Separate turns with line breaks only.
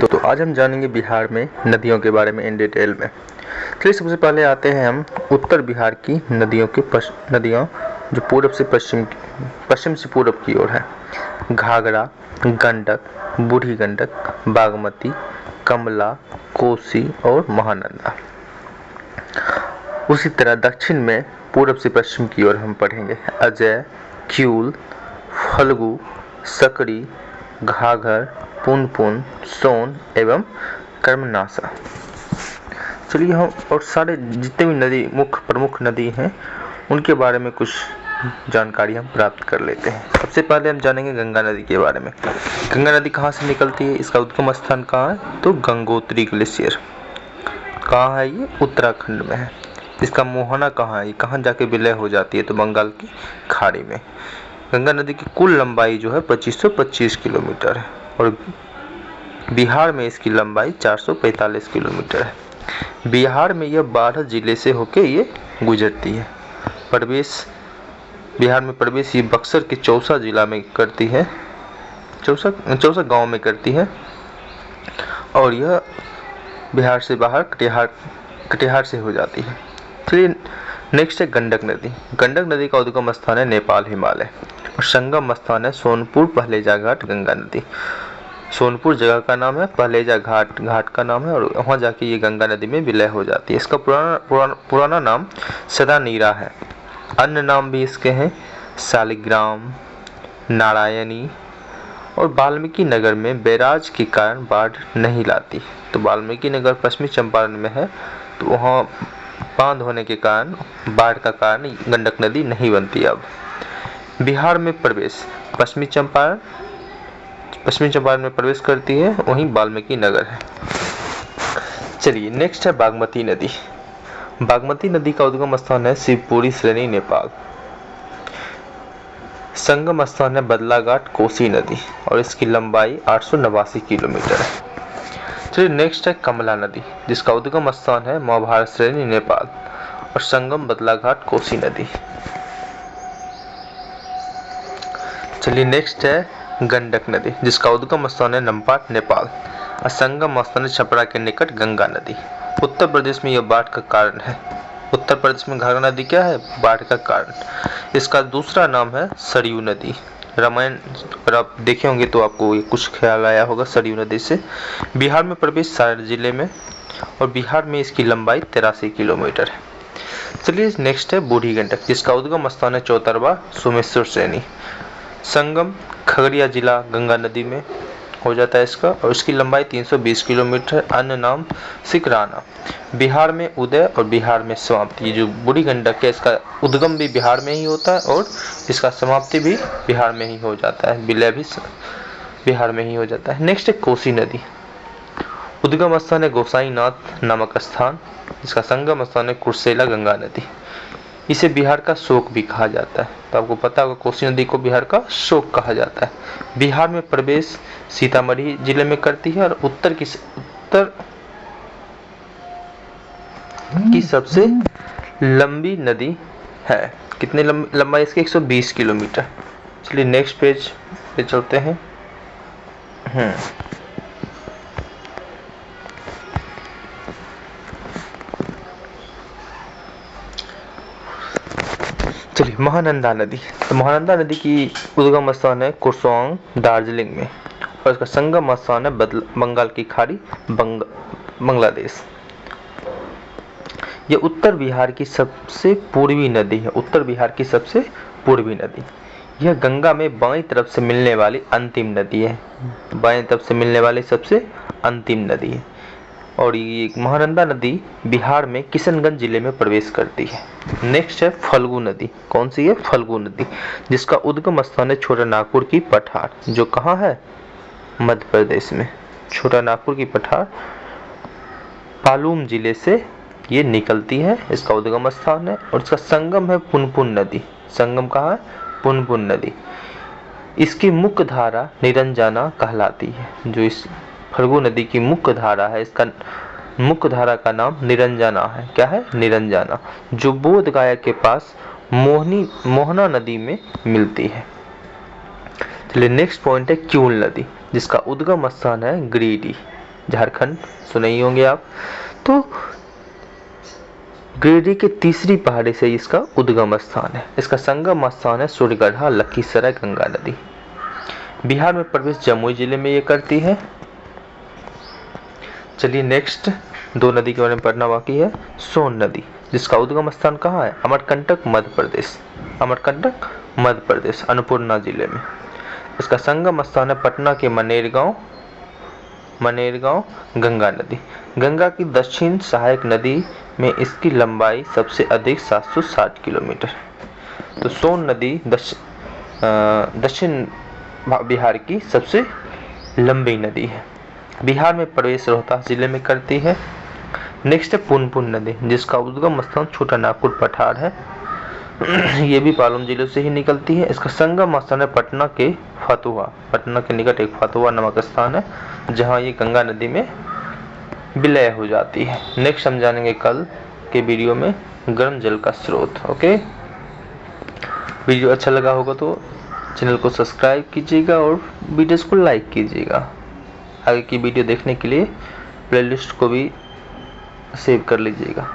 तो आज हम जानेंगे बिहार में नदियों के बारे में इन डिटेल में। चलिए सबसे पहले आते हैं हम उत्तर बिहार की नदियों जो पूर्व से पश्चिम से पूर्व की ओर है। घाघरा, गंडक, बूढ़ी गंडक, बागमती, कमला, कोसी और महानंदा। उसी तरह दक्षिण में पूर्व से पश्चिम की ओर हम पढ़ेंगे अजय, क्यूल, फल्गु, सकरी, घाघर, पुनपुन, सोन एवं कर्मनासा। चलिए हम और सारे जितने भी नदी प्रमुख नदी हैं उनके बारे में कुछ जानकारी हम प्राप्त कर लेते हैं। सबसे पहले हम जानेंगे गंगा नदी के बारे में। गंगा नदी कहाँ से निकलती है, इसका उद्गम स्थान कहाँ है, तो गंगोत्री ग्लेशियर। कहाँ है ये, उत्तराखंड में है। इसका मोहना कहाँ है, ये कहाँ जाके विलय हो जाती है, तो बंगाल की खाड़ी में। गंगा नदी की कुल लंबाई जो है 2525 किलोमीटर है और बिहार में इसकी लंबाई 445 किलोमीटर है। बिहार में यह 12 जिले से होके ये गुजरती है। बिहार में प्रवेश ये बक्सर के चौसा जिला में करती है, चौसा गांव में करती है और यह बिहार से बाहर कटिहार से हो जाती है। चलिए नेक्स्ट है गंडक नदी। गंडक नदी का उद्गम स्थान है नेपाल हिमालय और संगम स्थान है सोनपुर पहलेजा घाट गंगा नदी। सोनपुर जगह का नाम है, पहलेजा घाट का नाम है और वहाँ जाके ये गंगा नदी में विलय हो जाती है। इसका पुराना नाम सदा नीरा है। अन्य नाम भी इसके हैं शालिग्राम, नारायणी और वाल्मीकि नगर में बैराज के कारण बाढ़ नहीं लाती। तो वाल्मीकि नगर पश्चिमी चंपारण में है, तो वहाँ बांध होने के कारण बाढ़ का कारण गंडक नदी नहीं बनती। अब बिहार में प्रवेश पश्चिमी चंपारण में प्रवेश करती है, वहीं वाल्मीकि नगर है। चलिए नेक्स्ट है बागमती नदी। बागमती नदी का उद्गम स्थान है शिवपुरी श्रेणी नेपाल। संगम स्थान है बदलाघाट कोसी नदी और इसकी लंबाई 889 किलोमीटर है। चलिए नेक्स्ट है कमला नदी जिसका उद्गम स्थान है महाभारत श्रेणी नेपाल और संगम बदलाघाट कोसी नदी। चलिए नेक्स्ट है गंडक नदी जिसका उद्गम स्थान है नमपाट नेपाल और संगम स्थान है छपरा के निकट गंगा नदी। उत्तर प्रदेश में यह बाढ़ का कारण है। उत्तर प्रदेश में घाघरा नदी क्या है, बाढ़ का कारण। इसका दूसरा नाम है सरयू नदी। रामायण पर आप देखे होंगे तो आपको ये कुछ ख्याल आया होगा सरयू नदी से। बिहार में प्रवेश सारण जिले में और बिहार में इसकी लंबाई 83 किलोमीटर है। चलिए नेक्स्ट है बूढ़ी गंडक जिसका उद्गम स्थान है चौतरवा सोमेश्वर श्रेणी। संगम खगड़िया जिला गंगा नदी में हो जाता है इसका और इसकी लंबाई 320 किलोमीटर। अन्य नाम सिकराना। बिहार में उदय और बिहार में समाप्ति। ये जो बूढ़ी गंडक है इसका उद्गम भी बिहार में ही होता है और इसका समाप्ति भी बिहार में ही हो जाता है, विलय भी बिहार में ही हो जाता है। नेक्स्ट है कोसी नदी। उद्गम स्थान है गोसाईनाथ नामक स्थान। इसका संगम स्थान है कुर्सेला गंगा नदी। इसे बिहार का शोक भी कहा जाता है, तो आपको पता होगा कोसी नदी को बिहार का शोक कहा जाता है। बिहार में प्रवेश सीतामढ़ी जिले में करती है और उत्तर की सबसे लंबी नदी है। कितनी लंबाई इसकी, 120 किलोमीटर। चलिए नेक्स्ट पेज पे चलते हैं। चलिए महानंदा नदी। तो महानंदा नदी की उद्गम स्थान है कुर्सेओंग दार्जिलिंग में और इसका संगम स्थान है बंगाल की खाड़ी बांग्लादेश। यह उत्तर बिहार की सबसे पूर्वी नदी है। उत्तर बिहार की सबसे पूर्वी नदी। यह गंगा में बाईं तरफ से मिलने वाली अंतिम नदी है। बाईं तरफ से मिलने वाली सबसे अंतिम नदी है और ये महानंदा नदी बिहार में किशनगंज जिले में प्रवेश करती है। नेक्स्ट है फल्गु नदी। कौन सी है, फल्गु नदी जिसका उद्गम स्थान है छोटा नागपुर की पठार, जो कहाँ है, मध्य प्रदेश में। छोटा नागपुर की पठार पालूम जिले से ये निकलती है, इसका उद्गम स्थान है और इसका संगम है पुनपुन नदी। संगम कहाँ है, पुनपुन नदी। इसकी मुख्य धारा निरंजना कहलाती है। जो इस फल्गु नदी की मुख्य धारा है, इसका मुख्य धारा का नाम निरंजना है। क्या है, निरंजना, जो बोध गया के पास मोहना नदी में मिलती है। चलिए नेक्स्ट पॉइंट है क्यूल नदी जिसका उद्गम स्थान है गिरिडीह। झारखंड सुने ही होंगे आप। तो गिरिडीह के तीसरी पहाड़ी से इसका उद्गम स्थान है। इसका संगम स्थान है सूर्यगढ़ा लखीसराय गंगा नदी। बिहार में प्रवेश जमुई जिले में ये करती है। चलिए नेक्स्ट 2 नदी के बारे में पढ़ना बाकी है। सोन नदी जिसका उद्गम स्थान कहाँ है? अमरकंटक मध्य प्रदेश। अमरकंटक मध्य प्रदेश अन्नपूर्णा जिले में। इसका संगम स्थान है पटना के मनेरगांव गंगा नदी। गंगा की दक्षिण सहायक नदी में इसकी लंबाई सबसे अधिक 760 किलोमीटर। तो सोन नदी दक्षिण बिहार की सबसे लंबी नदी है। बिहार में प्रवेश रोहतास जिले में करती है। नेक्स्ट है पुनपुन नदी जिसका उद्गम स्थान छोटा नागपुर पठार है। ये भी पालम जिले से ही निकलती है। इसका संगम स्थान है पटना के निकट एक फतुहा नामक स्थान है जहाँ ये गंगा नदी में विलय हो जाती है। नेक्स्ट हम जानेंगे कल के वीडियो में गर्म जल का स्रोत। ओके, वीडियो अच्छा लगा होगा तो चैनल को सब्सक्राइब कीजिएगा और वीडियोस को लाइक कीजिएगा। आगे की वीडियो देखने के लिए प्लेलिस्ट को भी सेव कर लीजिएगा।